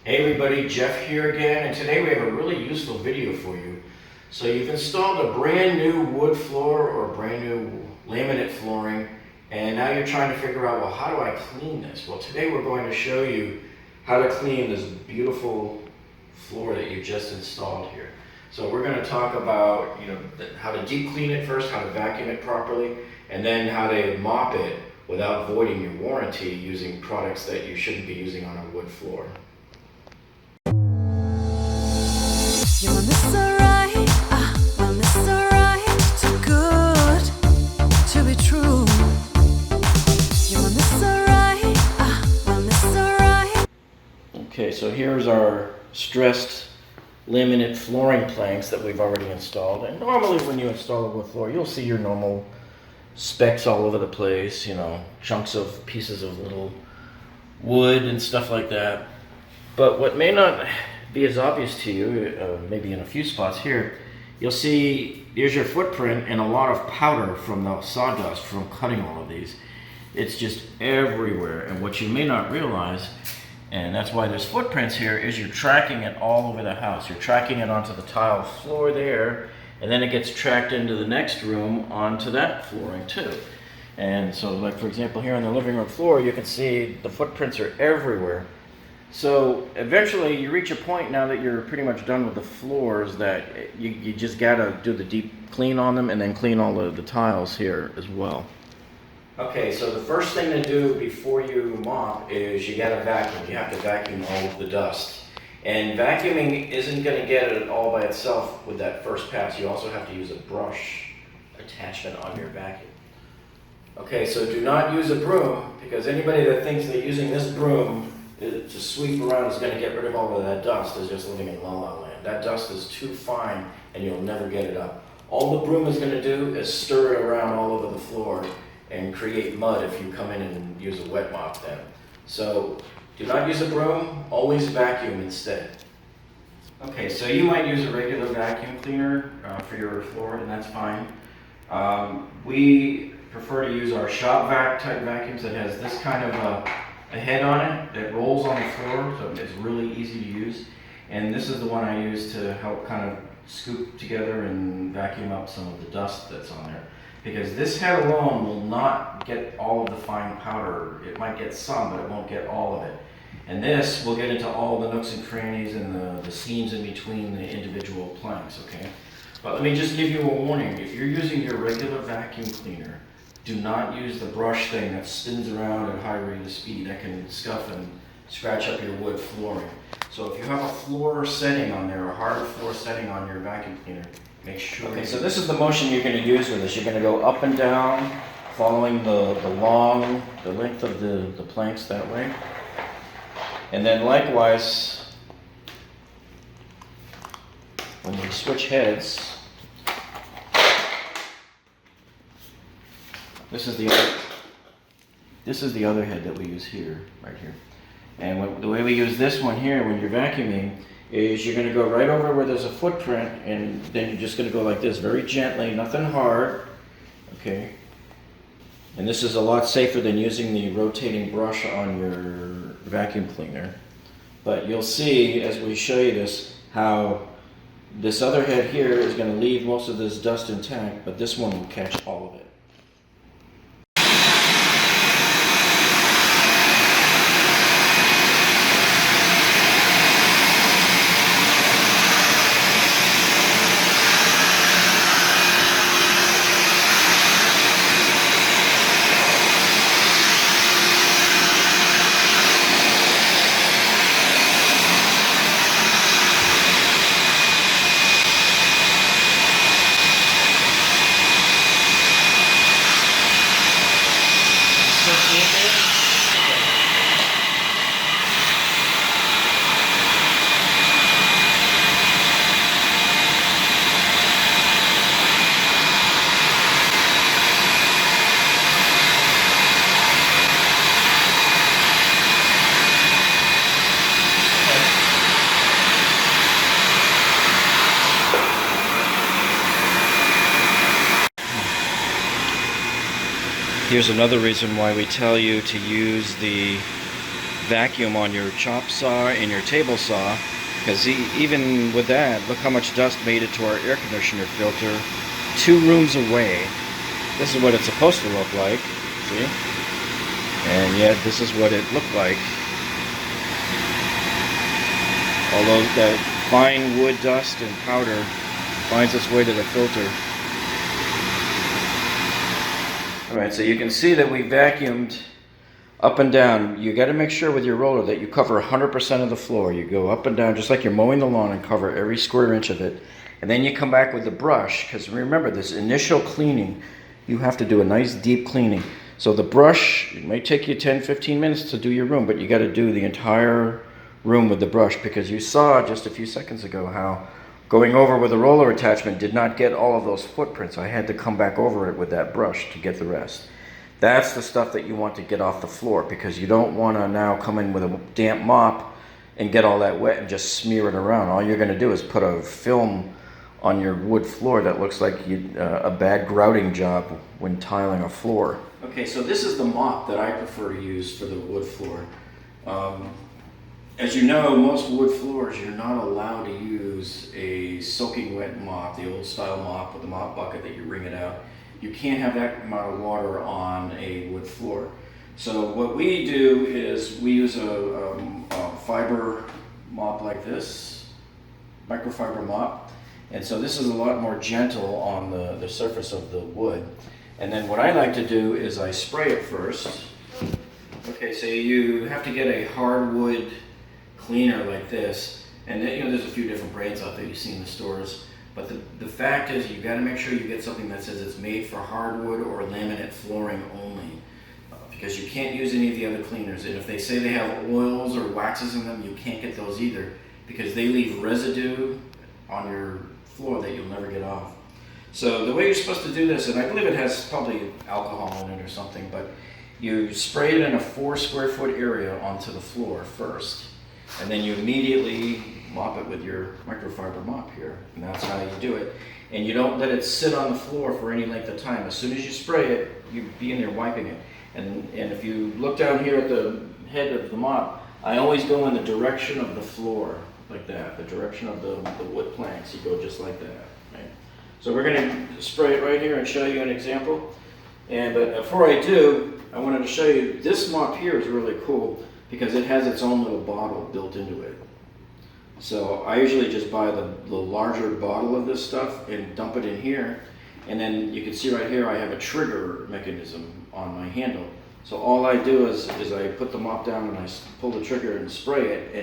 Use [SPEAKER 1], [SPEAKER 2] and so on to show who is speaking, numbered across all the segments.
[SPEAKER 1] Hey everybody, Jeff here again, and today we have a really useful video for you. So you've installed a brand new wood floor or brand new laminate flooring, and now you're trying to figure out, well, how do I clean this? Well, today we're going to show you how to clean this beautiful floor that you just installed here. So we're going to talk about, how to deep clean it first, how to vacuum it properly, and then how to mop it without voiding your warranty using products that you shouldn't be using on a wood floor.
[SPEAKER 2] You want this alright? Want this alright? Too good to be true. You want this alright? Want this alright?
[SPEAKER 1] Okay, so here's our stressed laminate flooring planks that we've already installed. And normally when you install a wood floor, you'll see your normal specks all over the place, chunks of pieces of little wood and stuff like that. But what may not be as obvious to you, maybe in a few spots here, you'll see here's your footprint and a lot of powder from the sawdust from cutting all of these. It's just everywhere, and what you may not realize, and that's why there's footprints here, is you're tracking it all over the house. You're tracking it onto the tile floor there, and then it gets tracked into the next room onto that flooring too. And so, like for example here on the living room floor, you can see the footprints are everywhere. So eventually you reach a point now that you're pretty much done with the floors that you just gotta do the deep clean on them and then clean all of the tiles here as well. Okay, so the first thing to do before you mop is you gotta vacuum. You have to vacuum all of the dust. And vacuuming isn't gonna get it all by itself with that first pass. You also have to use a brush attachment on your vacuum. Okay, so do not use a broom, because anybody that thinks that using this broom to sweep around is going to get rid of all of that dust is just living in la la land. That dust is too fine and you'll never get it up. All the broom is going to do is stir it around all over the floor and create mud if you come in and use a wet mop then. So do not use a broom, always vacuum instead. Okay, so you might use a regular vacuum cleaner for your floor, and that's fine. We prefer to use our shop vac type vacuums that has this kind of a head on it that rolls on the floor, so it's really easy to use. And this is the one I use to help kind of scoop together and vacuum up some of the dust that's on there. Because this head alone will not get all of the fine powder. It might get some, but it won't get all of it. And this will get into all the nooks and crannies and the seams in between the individual planks, okay? But let me just give you a warning. If you're using your regular vacuum cleaner, do not use the brush thing that spins around at high rate of speed. That can scuff and scratch up your wood flooring. So if you have a floor setting on there, a hard floor setting on your vacuum cleaner, make sure. Okay, so this is the motion you're going to use with this. You're going to go up and down, following the length of the planks that way. And then likewise, when you switch heads, this is the other head that we use here, right here. And the way we use this one here when you're vacuuming is you're going to go right over where there's a footprint, and then you're just going to go like this, very gently, nothing hard, okay? And this is a lot safer than using the rotating brush on your vacuum cleaner. But you'll see as we show you this how this other head here is going to leave most of this dust intact, but this one will catch all of it. Here's another reason why we tell you to use the vacuum on your chop saw and your table saw, because even with that, look how much dust made it to our air conditioner filter 2 rooms away. This is what it's supposed to look like, see? And yet this is what it looked like. Although that fine wood dust and powder finds its way to the filter. Alright, so you can see that we vacuumed up and down. You got to make sure with your roller that you cover 100% of the floor. You go up and down just like you're mowing the lawn and cover every square inch of it. And then you come back with the brush, because remember, this initial cleaning, you have to do a nice deep cleaning. So the brush, it may take you 10-15 minutes to do your room, but you got to do the entire room with the brush, because you saw just a few seconds ago how going over with a roller attachment did not get all of those footprints. I had to come back over it with that brush to get the rest. That's the stuff that you want to get off the floor, because you don't want to now come in with a damp mop and get all that wet and just smear it around. All you're going to do is put a film on your wood floor that looks like a bad grouting job when tiling a floor. Okay, so this is the mop that I prefer to use for the wood floor. As you know, most wood floors, you're not allowed to use a soaking wet mop, the old style mop with the mop bucket that you wring it out. You can't have that amount of water on a wood floor. So what we do is we use a fiber mop like this, microfiber mop. And so this is a lot more gentle on the surface of the wood. And then what I like to do is I spray it first. Okay, so you have to get a hardwood cleaner like this, and then, there's a few different brands out there you see in the stores, but the fact is you got to make sure you get something that says it's made for hardwood or laminate flooring only, because you can't use any of the other cleaners. And if they say they have oils or waxes in them, you can't get those either, because they leave residue on your floor that you'll never get off. So the way you're supposed to do this, and I believe it has probably alcohol in it or something, but you spray it in a 4 square foot area onto the floor first. And then you immediately mop it with your microfiber mop here. And that's how you do it. And you don't let it sit on the floor for any length of time. As soon as you spray it, you be in there wiping it. And if you look down here at the head of the mop, I always go in the direction of the floor, like that. The direction of the wood planks. You go just like that. Right? So we're going to spray it right here and show you an example. But before I do, I wanted to show you, this mop here is really cool, because it has its own little bottle built into it. So I usually just buy the larger bottle of this stuff and dump it in here. And then you can see right here I have a trigger mechanism on my handle. So all I do is I put the mop down and I pull the trigger and spray it,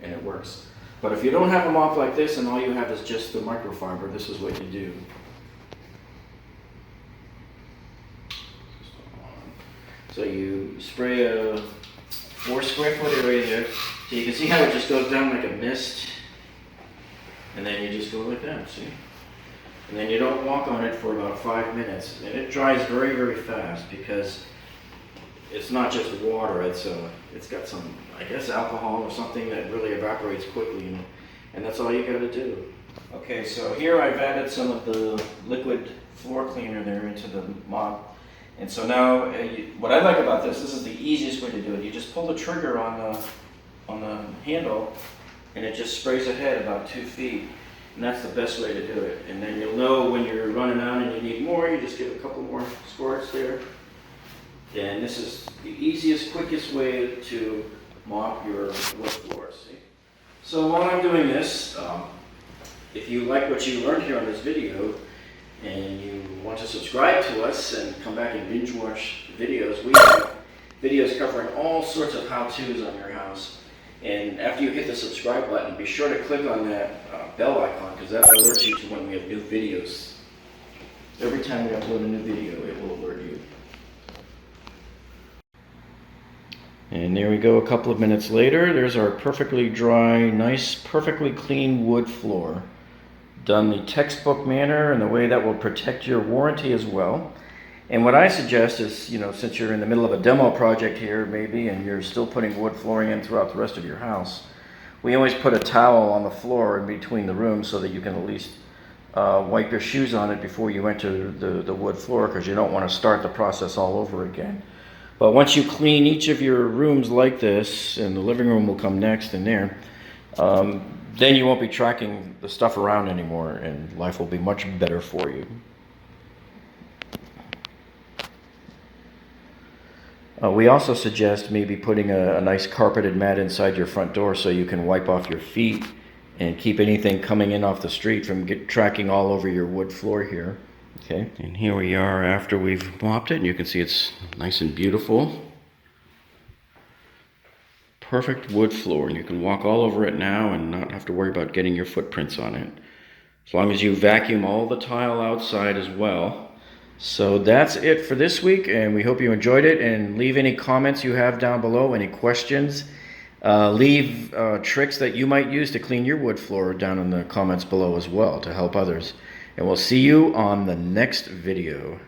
[SPEAKER 1] and it works. But if you don't have a mop like this and all you have is just the microfiber, this is what you do. So you spray a 4 square foot area there. So you can see how it just goes down like a mist. And then you just go like that, see? And then you don't walk on it for about 5 minutes. And it dries very, very fast, because it's not just water, it's got some, I guess, alcohol or something that really evaporates quickly. And that's all you gotta do. Okay, so here I've added some of the liquid floor cleaner there into the mop. And so now, what I like about this is the easiest way to do it. You just pull the trigger on the handle, and it just sprays ahead about 2 feet. And that's the best way to do it. And then you'll know when you're running out and you need more, you just give a couple more squirts there. And this is the easiest, quickest way to mop your wood floors. See? So while I'm doing this, if you like what you learned here on this video, and you want to subscribe to us and come back and binge watch videos, we have videos covering all sorts of how-tos on your house. And after you hit the subscribe button, be sure to click on that bell icon, because that alerts you to when we have new videos. Every time we upload a new video, it will alert you. And there we go, a couple of minutes later. There's our perfectly dry, nice, perfectly clean wood floor. Done the textbook manner, and the way that will protect your warranty as well. And what I suggest is, since you're in the middle of a demo project here maybe, and you're still putting wood flooring in throughout the rest of your house, we always put a towel on the floor in between the rooms so that you can at least wipe your shoes on it before you enter the wood floor, because you don't want to start the process all over again. But once you clean each of your rooms like this, and the living room will come next in there, then you won't be tracking the stuff around anymore, and life will be much better for you. We also suggest maybe putting a nice carpeted mat inside your front door so you can wipe off your feet and keep anything coming in off the street from tracking all over your wood floor here. Okay, and here we are after we've mopped it, and you can see it's nice and beautiful. Perfect wood floor, and you can walk all over it now and not have to worry about getting your footprints on it. As long as you vacuum all the tile outside as well. So that's it for this week, and we hope you enjoyed it, and leave any comments you have down below, any questions. Leave tricks that you might use to clean your wood floor down in the comments below as well to help others. And we'll see you on the next video.